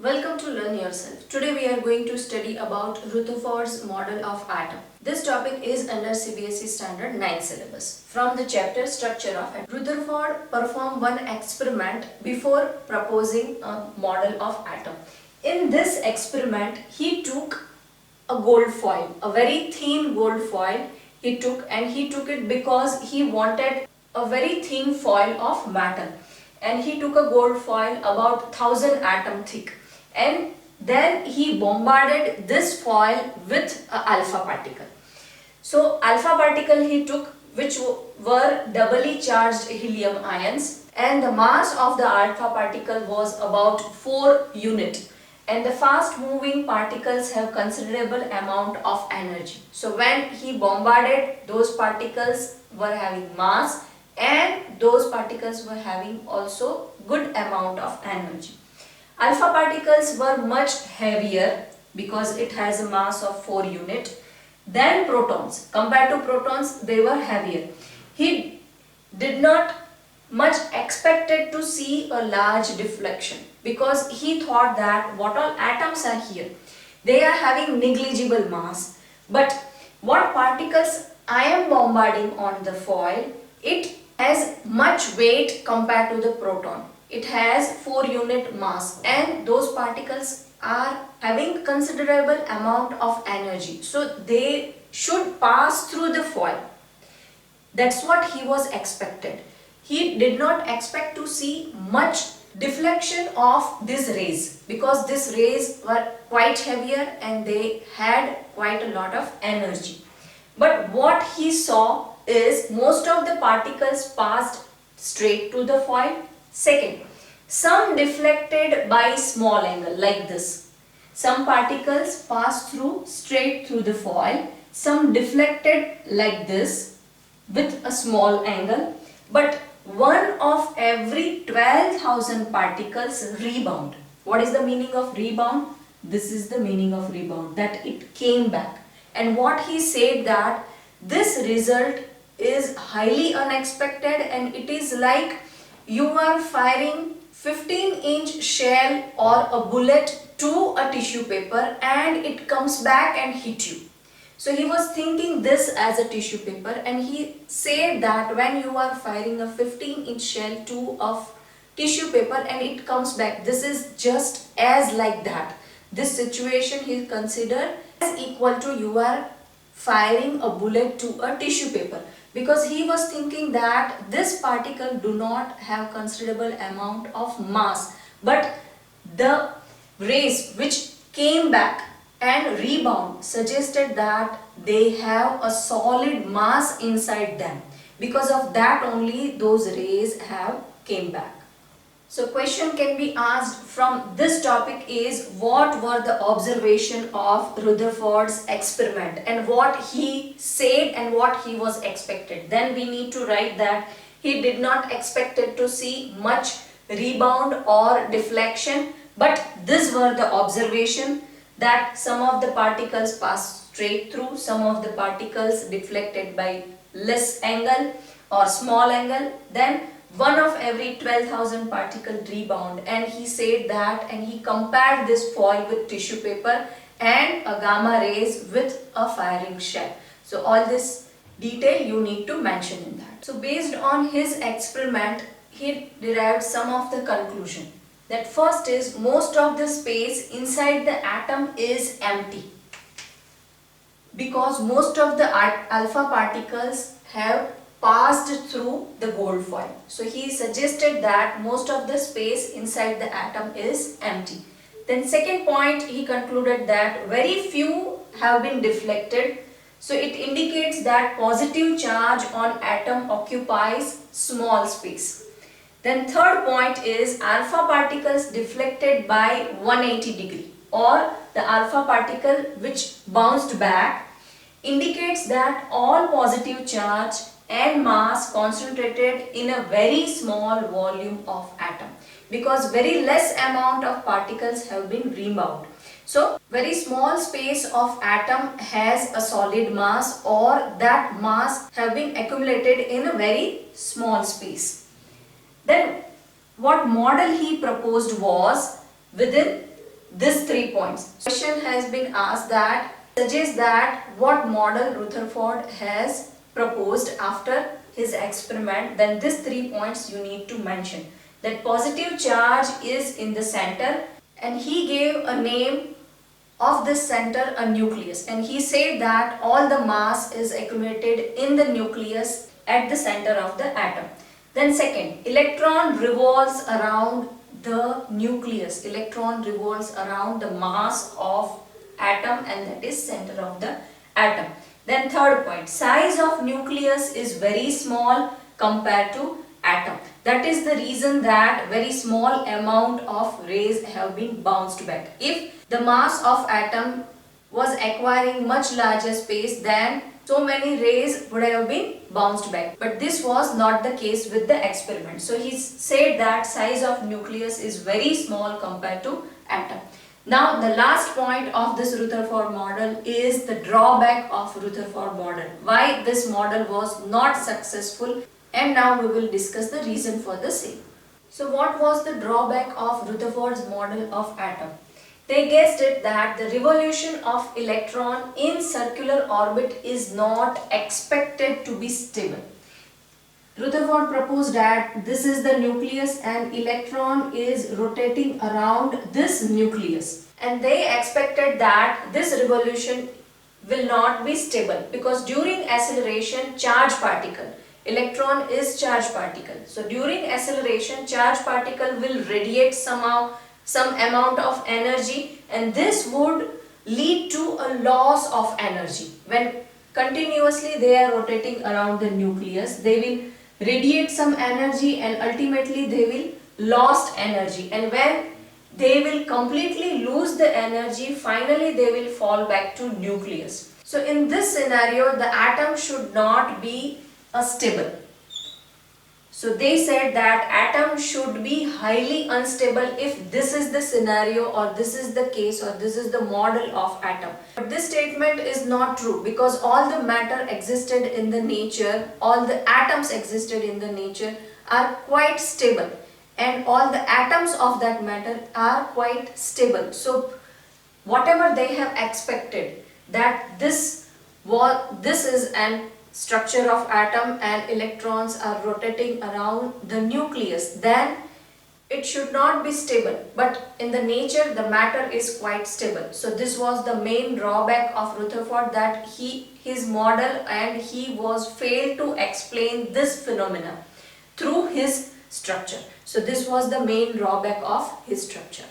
Welcome to Learn Yourself. Today we are going to study about Rutherford's model of atom. This topic is under CBSE Standard 9 syllabus. From the chapter Structure of Atom. Rutherford performed one experiment before proposing a model of atom. In this experiment, he took a gold foil, a very thin gold foil he took it because he wanted a very thin foil of metal. And he took a gold foil about 1000 atom thick, and then he bombarded this foil with a alpha particle. So alpha particle he took, which were doubly charged helium ions, and the mass of the alpha particle was about 4 unit, and the fast moving particles have considerable amount of energy. So when he bombarded, those particles were having mass and those particles were having also good amount of energy. Alpha particles were much heavier because it has a mass of 4 unit than protons. Compared to protons, they were heavier. He did not much expected to see a large deflection because he thought that what all atoms are here, they are having negligible mass, but what particles I am bombarding on the foil, it has much weight compared to the proton. It has 4 unit mass and those particles are having considerable amount of energy, so they should pass through the foil. That's what he was expected. He did not expect to see much deflection of these rays because these rays were quite heavier and they had quite a lot of energy. But what he saw is most of the particles passed straight to the foil. Second, some deflected by small angle like this. Some particles passed through straight through the foil. Some deflected like this with a small angle. But one of every 12,000 particles rebound. What is the meaning of rebound? This is the meaning of rebound, that it came back. And what he said that this result is highly unexpected, and it is like you are firing 15-inch shell or a bullet to a tissue paper and it comes back and hit you. So he was thinking this as a tissue paper, and he said that when you are firing a 15-inch shell to a tissue paper and it comes back, this is just as like that. This situation he considered as equal to you are firing a bullet to a tissue paper, because he was thinking that this particle do not have considerable amount of mass, but the rays which came back and rebound suggested that they have a solid mass inside them. Because of that only those rays have came back. So question can be asked from this topic is, what were the observation of Rutherford's experiment and what he said and what he was expected. Then we need to write that he did not expected to see much rebound or deflection, but these were the observation, that some of the particles passed straight through, some of the particles deflected by less angle or small angle, then one of every 12,000 particle rebound. And he said that, and he compared this foil with tissue paper and a gamma rays with a firing shell. So all this detail you need to mention in that. So based on his experiment, he derived some of the conclusion. That first is, most of the space inside the atom is empty because most of the alpha particles have passed through the gold foil. So he suggested that most of the space inside the atom is empty. Then second point, he concluded that very few have been deflected. So it indicates that positive charge on atom occupies small space. Then third point is, alpha particles deflected by 180 degree, or the alpha particle which bounced back indicates that all positive charge and mass concentrated in a very small volume of atom, because very less amount of particles have been rebound. So very small space of atom has a solid mass, or that mass have been accumulated in a very small space. Then what model he proposed was, within these 3 points. Question has been asked that suggests that what model Rutherford has proposed after his experiment. Then these 3 points you need to mention. That positive charge is in the center, and he gave a name of this center, a nucleus, and he said that all the mass is accumulated in the nucleus at the center of the atom. Then second, electron revolves around the nucleus. Electron revolves around the mass of atom, and that is center of the atom. Then third point, size of nucleus is very small compared to atom. That is the reason that very small amount of rays have been bounced back. If the mass of atom was acquiring much larger space, then so many rays would have been bounced back. But this was not the case with the experiment. So he said that size of nucleus is very small compared to atom. Now the last point of this Rutherford model is the drawback of Rutherford model. Why this model was not successful, and now we will discuss the reason for the same. So what was the drawback of Rutherford's model of atom? They guessed it that the revolution of electron in circular orbit is not expected to be stable. Rutherford proposed that this is the nucleus and electron is rotating around this nucleus, and they expected that this revolution will not be stable because during acceleration charge particle, electron is charge particle, so during acceleration charge particle will radiate some amount of energy, and this would lead to a loss of energy. When continuously they are rotating around the nucleus, they will radiate some energy and ultimately they will lost energy, and when they will completely lose the energy, finally they will fall back to nucleus. So in this scenario the atom should not be stable. So they said that atom should be highly unstable if this is the scenario or this is the case or this is the model of atom. But this statement is not true because all the matter existed in the nature, all the atoms existed in the nature are quite stable, and all the atoms of that matter are quite stable. So whatever they have expected that this is an structure of atom and electrons are rotating around the nucleus, then it should not be stable. But in the nature the matter is quite stable. So this was the main drawback of Rutherford, that his model and he was failed to explain this phenomena through his structure. So this was the main drawback of his structure.